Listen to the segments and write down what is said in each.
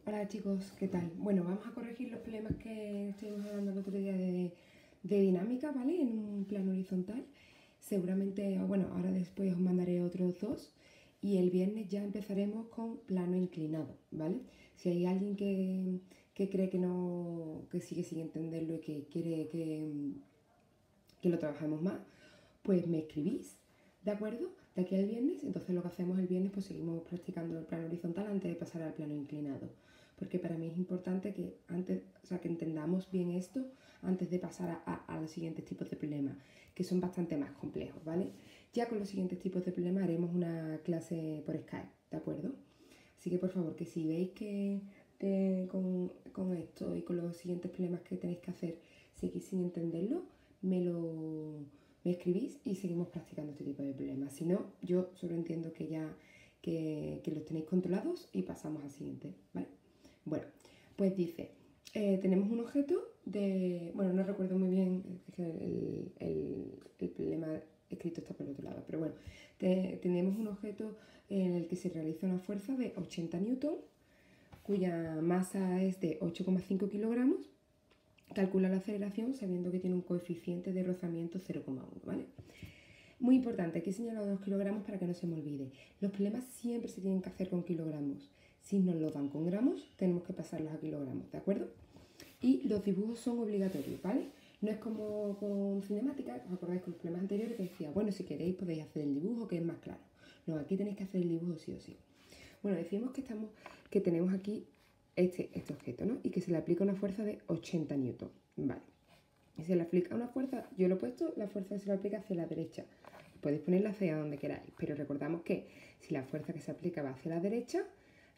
Hola chicos, ¿qué tal? Bueno, vamos a corregir los problemas que estuvimos hablando el otro día de dinámica, ¿vale? En un plano horizontal. Seguramente, bueno, ahora después os mandaré otros dos y el viernes ya empezaremos con plano inclinado, ¿vale? Si hay alguien que cree que no, que sigue sin entenderlo y que quiere que lo trabajemos más, pues me escribís, ¿de acuerdo? De aquí al viernes, entonces lo que hacemos el viernes, pues seguimos practicando el plano horizontal antes de pasar al plano inclinado. Porque para mí es importante que antes, o sea, que entendamos bien esto antes de pasar a los siguientes tipos de problemas, que son bastante más complejos, ¿vale? Ya con los siguientes tipos de problemas haremos una clase por Skype, ¿de acuerdo? Así que por favor, que si veis que con esto y con los siguientes problemas que tenéis que hacer seguís sin entenderlo, me escribís y seguimos practicando este tipo de problemas. Si no, yo solo entiendo que ya que los tenéis controlados y pasamos al siguiente, ¿vale? Bueno, pues dice, tenemos un objeto de... Bueno, no recuerdo muy bien, es que el problema escrito está por el otro lado, pero bueno, tenemos un objeto en el que se realiza una fuerza de 80 newton, cuya masa es de 8,5 kilogramos. Calcula la aceleración sabiendo que tiene un coeficiente de rozamiento 0,1, ¿vale? Muy importante, aquí he señalado 2 kilogramos para que no se me olvide. Los problemas siempre se tienen que hacer con kilogramos. Si nos lo dan con gramos, tenemos que pasarlos a kilogramos, ¿de acuerdo? Y los dibujos son obligatorios, ¿vale? No es como con cinemática, ¿os acordáis con los problemas anteriores que decía, bueno, si queréis podéis hacer el dibujo que es más claro? No, aquí tenéis que hacer el dibujo sí o sí. Bueno, decimos que tenemos aquí este objeto, ¿no? Y que se le aplica una fuerza de 80 newton, ¿vale? Y se le aplica una fuerza, yo lo he puesto, la fuerza se le aplica hacia la derecha. Podéis ponerla hacia donde queráis, pero recordamos que si la fuerza que se aplica va hacia la derecha,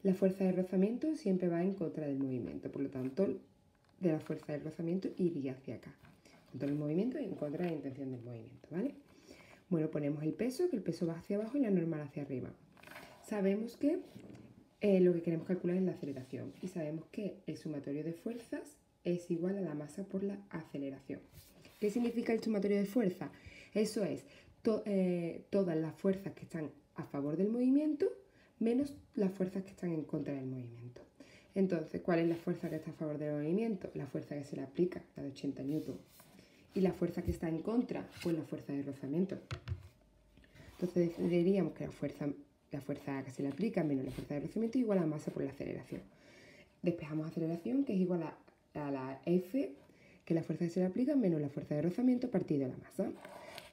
la fuerza de rozamiento siempre va en contra del movimiento. Por lo tanto, de la fuerza de rozamiento iría hacia acá. Contra el movimiento y en contra de la intención del movimiento, ¿vale? Bueno, ponemos el peso, que el peso va hacia abajo y la normal hacia arriba. Sabemos que lo que queremos calcular es la aceleración y sabemos que el sumatorio de fuerzas es igual a la masa por la aceleración. ¿Qué significa el sumatorio de fuerza? Eso es todas las fuerzas que están a favor del movimiento menos las fuerzas que están en contra del movimiento. Entonces, ¿cuál es la fuerza que está a favor del movimiento? La fuerza que se le aplica, la de 80 newton. ¿Y la fuerza que está en contra? Pues la fuerza de rozamiento. Entonces diríamos que la fuerza que se le aplica menos la fuerza de rozamiento es igual a la masa por la aceleración. Despejamos aceleración, que es igual a la F, que es la fuerza que se le aplica, menos la fuerza de rozamiento partido de la masa.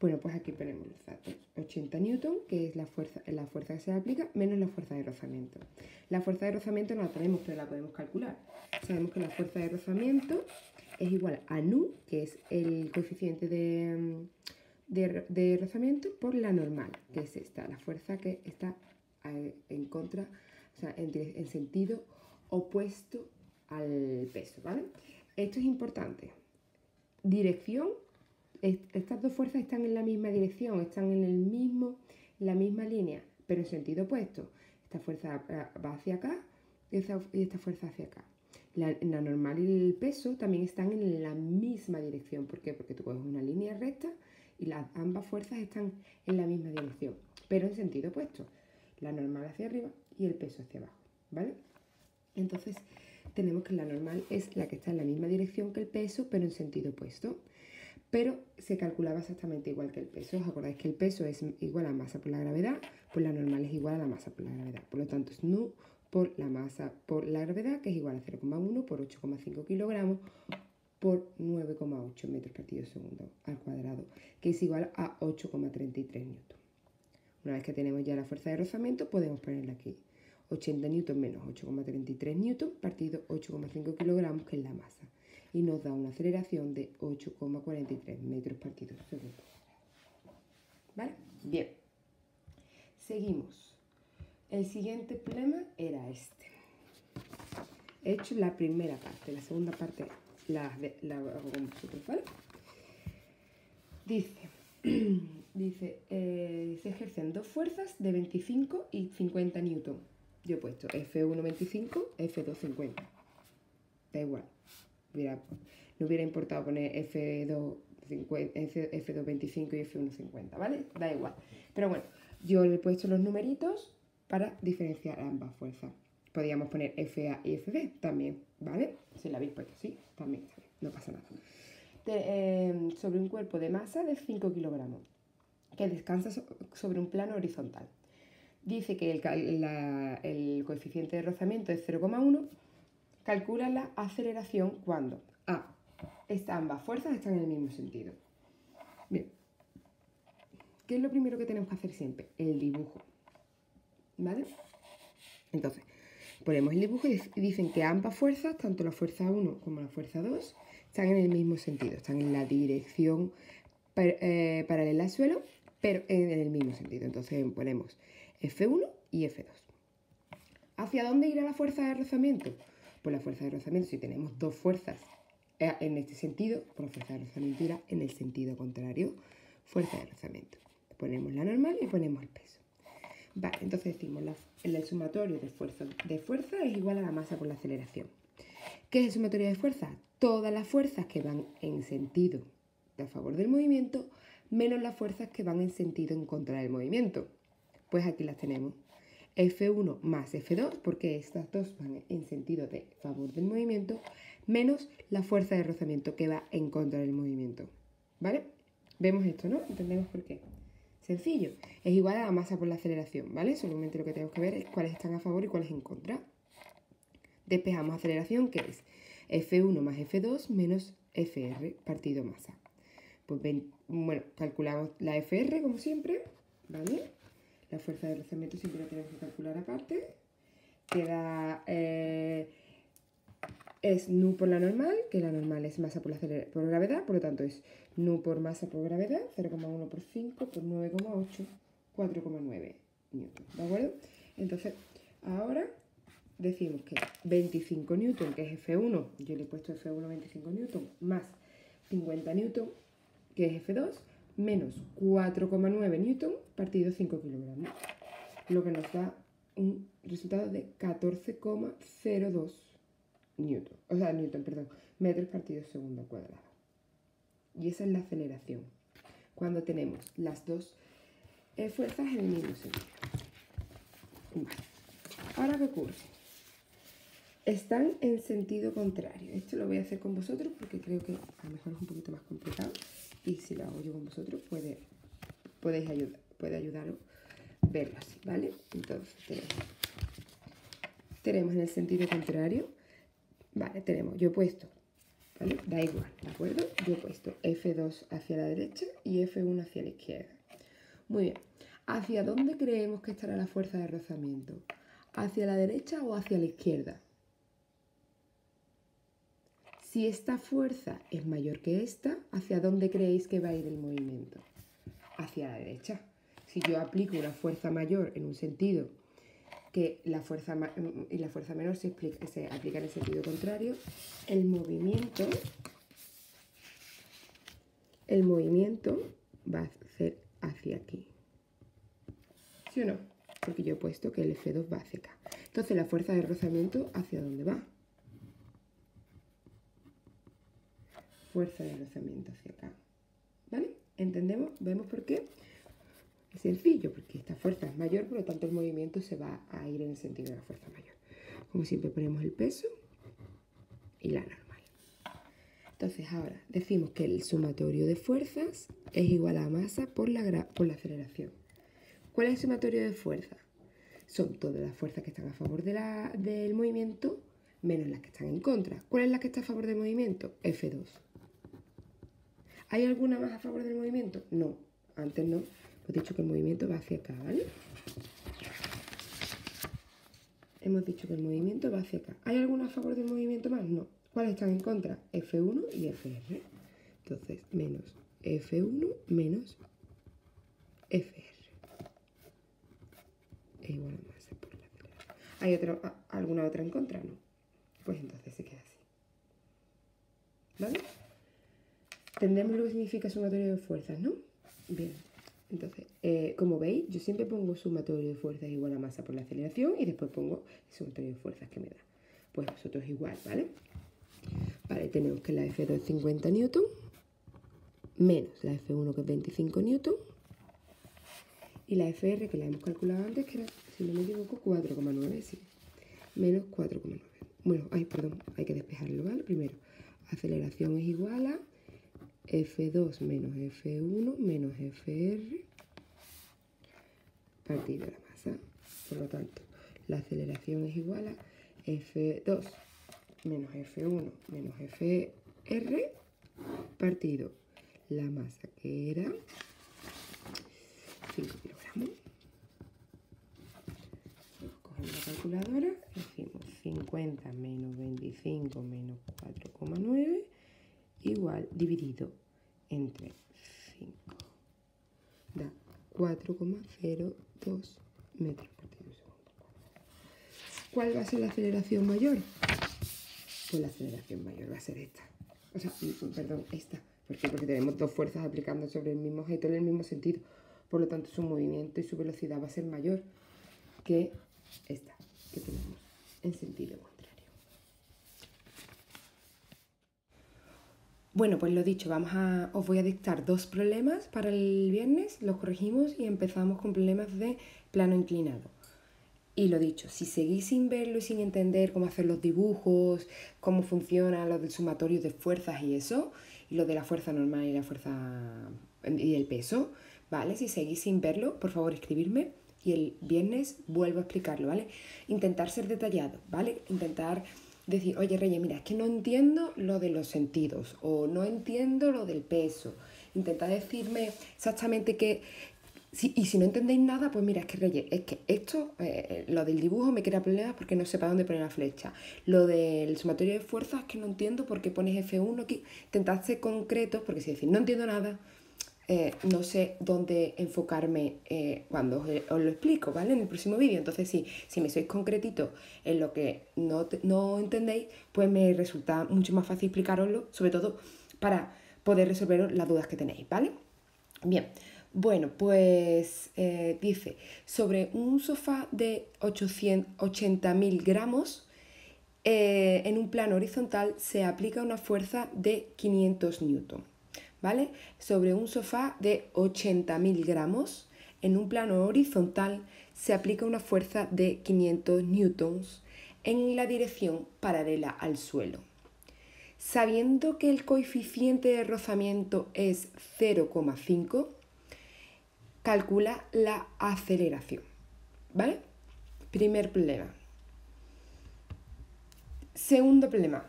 Bueno, pues aquí ponemos los datos. 80 newton, que es la fuerza que se le aplica, menos la fuerza de rozamiento. La fuerza de rozamiento no la tenemos, pero la podemos calcular. Sabemos que la fuerza de rozamiento es igual a nu, que es el coeficiente de rozamiento, por la normal, que es esta, la fuerza que está en contra, o sea, en sentido opuesto al peso, ¿vale? Esto es importante. Dirección, estas dos fuerzas están en la misma dirección, están en la misma línea, pero en sentido opuesto. Esta fuerza va hacia acá y esta fuerza hacia acá. La normal y el peso también están en la misma dirección. ¿Por qué? Porque tú coges una línea recta y ambas fuerzas están en la misma dirección, pero en sentido opuesto. La normal hacia arriba y el peso hacia abajo, ¿vale? Entonces tenemos que la normal es la que está en la misma dirección que el peso, pero en sentido opuesto. Pero se calculaba exactamente igual que el peso. ¿Os acordáis que el peso es igual a masa por la gravedad? Pues la normal es igual a la masa por la gravedad. Por lo tanto, es nu por la masa por la gravedad, que es igual a 0,1 por 8,5 kilogramos por 9,8 metros partido segundo al cuadrado, que es igual a 8,33 newton. Una vez que tenemos ya la fuerza de rozamiento, podemos ponerla aquí. 80 newton menos 8,33 newton partido 8,5 kilogramos, que es la masa. Y nos da una aceleración de 8,43 metros partido segundo. ¿Vale? Bien. Seguimos. El siguiente problema era este. He hecho la primera parte, la segunda parte la hago con vosotros, ¿vale? Dice, se ejercen dos fuerzas de 25 y 50 newton. Yo he puesto F1 25, F2 50. Da igual. No hubiera importado poner F2 25 y F1 50, ¿vale? Da igual. Pero bueno, yo le he puesto los numeritos para diferenciar ambas fuerzas. Podríamos poner FA y FB también, ¿vale? Si la habéis puesto así, también está bien, no pasa nada. Sobre un cuerpo de masa de 5 kilogramos, que descansa sobre un plano horizontal. Dice que el coeficiente de rozamiento es 0,1. Calcula la aceleración cuando A. Ambas fuerzas están en el mismo sentido. Bien. ¿Qué es lo primero que tenemos que hacer siempre? El dibujo. ¿Vale? Entonces, ponemos el dibujo y dicen que ambas fuerzas, tanto la fuerza 1 como la fuerza 2, están en el mismo sentido. Están en la dirección paralela al suelo, pero en el mismo sentido. Entonces ponemos F1 y F2. ¿Hacia dónde irá la fuerza de rozamiento? Pues la fuerza de rozamiento, si tenemos dos fuerzas en este sentido, pues la fuerza de rozamiento irá en el sentido contrario. Fuerza de rozamiento. Ponemos la normal y ponemos el peso. Vale, entonces decimos el sumatorio de fuerza es igual a la masa por la aceleración. ¿Qué es el sumatorio de fuerza? Todas las fuerzas que van en sentido a favor del movimiento menos las fuerzas que van en sentido en contra del movimiento. Pues aquí las tenemos. F1 más F2, porque estas dos van en sentido de favor del movimiento, menos la fuerza de rozamiento que va en contra del movimiento. ¿Vale? Vemos esto, ¿no? Entendemos por qué. Sencillo. Es igual a la masa por la aceleración, ¿vale? Solamente lo que tenemos que ver es cuáles están a favor y cuáles en contra. Despejamos aceleración, que es F1 más F2 menos FR partido masa. Pues bueno, calculamos la FR como siempre, ¿vale? La fuerza de rozamiento siempre la tenemos que calcular aparte. Queda es nu por la normal, que la normal es masa por gravedad, por lo tanto es nu por masa por gravedad, 0,1 por 5 por 9,8, 4,9 newton, ¿de acuerdo? Entonces, ahora decimos que 25 newton, que es F1, yo le he puesto F1 25 newton, más 50 newton, que es F2, menos 4,9 newton partido 5 kilogramos, lo que nos da un resultado de 14,02 metros partido segundo al cuadrado. Y esa es la aceleración, cuando tenemos las dos fuerzas en el mismo sentido. Vale. Ahora, ¿qué ocurre? Están en sentido contrario. Esto lo voy a hacer con vosotros porque creo que a lo mejor es un poquito más complicado. Y si lo hago yo con vosotros, puede ayudaros a verlo así, ¿vale? Entonces, tenemos en el sentido contrario, vale, yo he puesto, ¿vale? Da igual, ¿de acuerdo? Yo he puesto F2 hacia la derecha y F1 hacia la izquierda. Muy bien. ¿Hacia dónde creemos que estará la fuerza de rozamiento? ¿Hacia la derecha o hacia la izquierda? Si esta fuerza es mayor que esta, ¿hacia dónde creéis que va a ir el movimiento? Hacia la derecha. Si yo aplico una fuerza mayor en un sentido que la fuerza menor se aplica en el sentido contrario, el movimiento va a ser hacia aquí. ¿Sí o no? Porque yo he puesto que el F2 va hacia acá. Entonces, la fuerza de rozamiento, ¿hacia dónde va? Fuerza de rozamiento hacia acá. ¿Vale? ¿Entendemos? ¿Vemos por qué? Es sencillo, porque esta fuerza es mayor, por lo tanto el movimiento se va a ir en el sentido de la fuerza mayor. Como siempre ponemos el peso y la normal. Entonces ahora decimos que el sumatorio de fuerzas es igual a masa por la aceleración. ¿Cuál es el sumatorio de fuerzas? Son todas las fuerzas que están a favor del movimiento menos las que están en contra. ¿Cuál es la que está a favor del movimiento? F2. ¿Hay alguna más a favor del movimiento? No, antes no. Hemos dicho que el movimiento va hacia acá, ¿vale? Hemos dicho que el movimiento va hacia acá. ¿Hay alguna a favor del movimiento más? No. ¿Cuáles están en contra? F1 y FR. Entonces, menos F1 menos FR. Es igual a masa por la aceleración. ¿Hay alguna otra en contra? No. Pues entonces se queda así. ¿Vale? Entendemos lo que significa sumatorio de fuerzas, ¿no? Bien. Entonces, como veis, yo siempre pongo sumatorio de fuerzas igual a masa por la aceleración y después pongo el sumatorio de fuerzas que me da. Pues nosotros igual, ¿vale? Vale, tenemos que la F2 es 50 newton menos la F1 que es 25 newton y la FR que la hemos calculado antes que era, si no me equivoco, 4,9, sí. menos 4,9. Bueno, perdón, hay que despejarlo, ¿vale? Primero, aceleración es igual a F2 menos F1 menos Fr partido de la masa. Por lo tanto, la aceleración es igual a F2 menos F1 menos Fr partido la masa, que era 5 kilogramos. Cogemos la calculadora, decimos 50 menos 25 menos 4,9 igual dividido entre 5. Da 4,02 metros por segundo. ¿Cuál va a ser la aceleración mayor? Pues la aceleración mayor va a ser esta. O sea, perdón, esta. ¿Por qué? Porque tenemos dos fuerzas aplicando sobre el mismo objeto en el mismo sentido. Por lo tanto, su movimiento y su velocidad va a ser mayor que esta que tenemos en sentido contrario. Bueno, pues lo dicho, os voy a dictar dos problemas para el viernes, los corregimos y empezamos con problemas de plano inclinado. Y lo dicho, si seguís sin verlo y sin entender cómo hacer los dibujos, cómo funciona lo del sumatorio de fuerzas y eso, y lo de la fuerza normal y la fuerza y el peso, ¿vale? Si seguís sin verlo, por favor escribirme y el viernes vuelvo a explicarlo, ¿vale? Intentar ser detallado, ¿vale? Intentar decir, oye Reyes, mira, es que no entiendo lo de los sentidos o no entiendo lo del peso. Intentar decirme exactamente qué... y si no entendéis nada, pues mira, es que Reyes, es que esto, lo del dibujo me crea problemas porque no sé para dónde poner la flecha. Lo del sumatorio de fuerzas es que no entiendo por qué pones F1 aquí. Intentad ser concretos, porque si decís no entiendo nada, no sé dónde enfocarme cuando os lo explico, ¿vale? En el próximo vídeo. Entonces, si me sois concretitos en lo que no entendéis, pues me resulta mucho más fácil explicaroslo, sobre todo para poder resolver las dudas que tenéis, ¿vale? Bien. Bueno, pues dice, sobre un sofá de 80.000 gramos, en un plano horizontal se aplica una fuerza de 500 newton, ¿vale? Sobre un sofá de 80.000 gramos, en un plano horizontal se aplica una fuerza de 500 newtons en la dirección paralela al suelo. Sabiendo que el coeficiente de rozamiento es 0,5, calcula la aceleración, ¿vale? Primer problema. Segundo problema.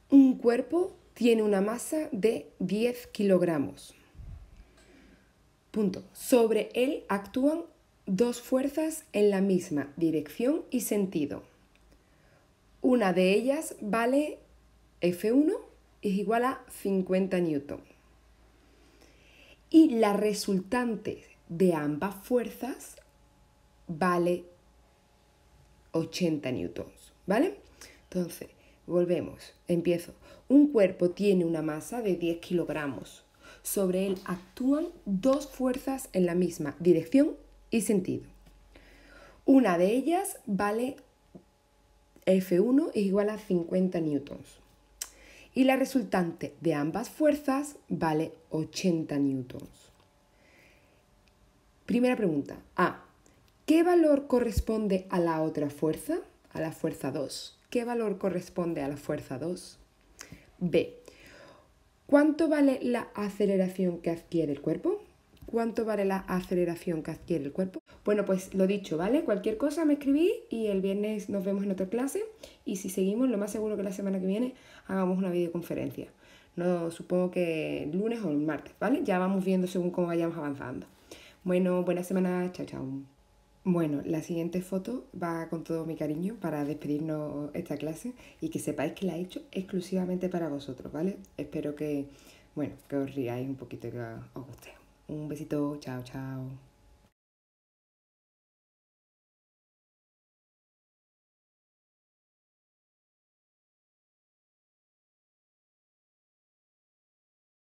Un cuerpo tiene una masa de 10 kilogramos. Punto. Sobre él actúan dos fuerzas en la misma dirección y sentido. Una de ellas vale F1 es igual a 50 newton. Y la resultante de ambas fuerzas vale 80 newtons, ¿vale? Entonces, volvemos, empiezo. Un cuerpo tiene una masa de 10 kilogramos. Sobre él actúan dos fuerzas en la misma dirección y sentido. Una de ellas vale F1 es igual a 50 newtons. Y la resultante de ambas fuerzas vale 80 newtons. Primera pregunta. A. ¿Qué valor corresponde a la otra fuerza? A la fuerza 2. ¿Qué valor corresponde a la fuerza 2? B. ¿Cuánto vale la aceleración que adquiere el cuerpo? ¿Cuánto vale la aceleración que adquiere el cuerpo? Bueno, pues lo dicho, ¿vale? Cualquier cosa me escribís y el viernes nos vemos en otra clase. Y si seguimos, lo más seguro que la semana que viene hagamos una videoconferencia. No, supongo que el lunes o el martes, ¿vale? Ya vamos viendo según cómo vayamos avanzando. Bueno, buena semana, chao, chao. Bueno, la siguiente foto va con todo mi cariño para despedirnos esta clase y que sepáis que la he hecho exclusivamente para vosotros, ¿vale? Espero que, bueno, que os riáis un poquito y que os guste. Un besito, chao, chao.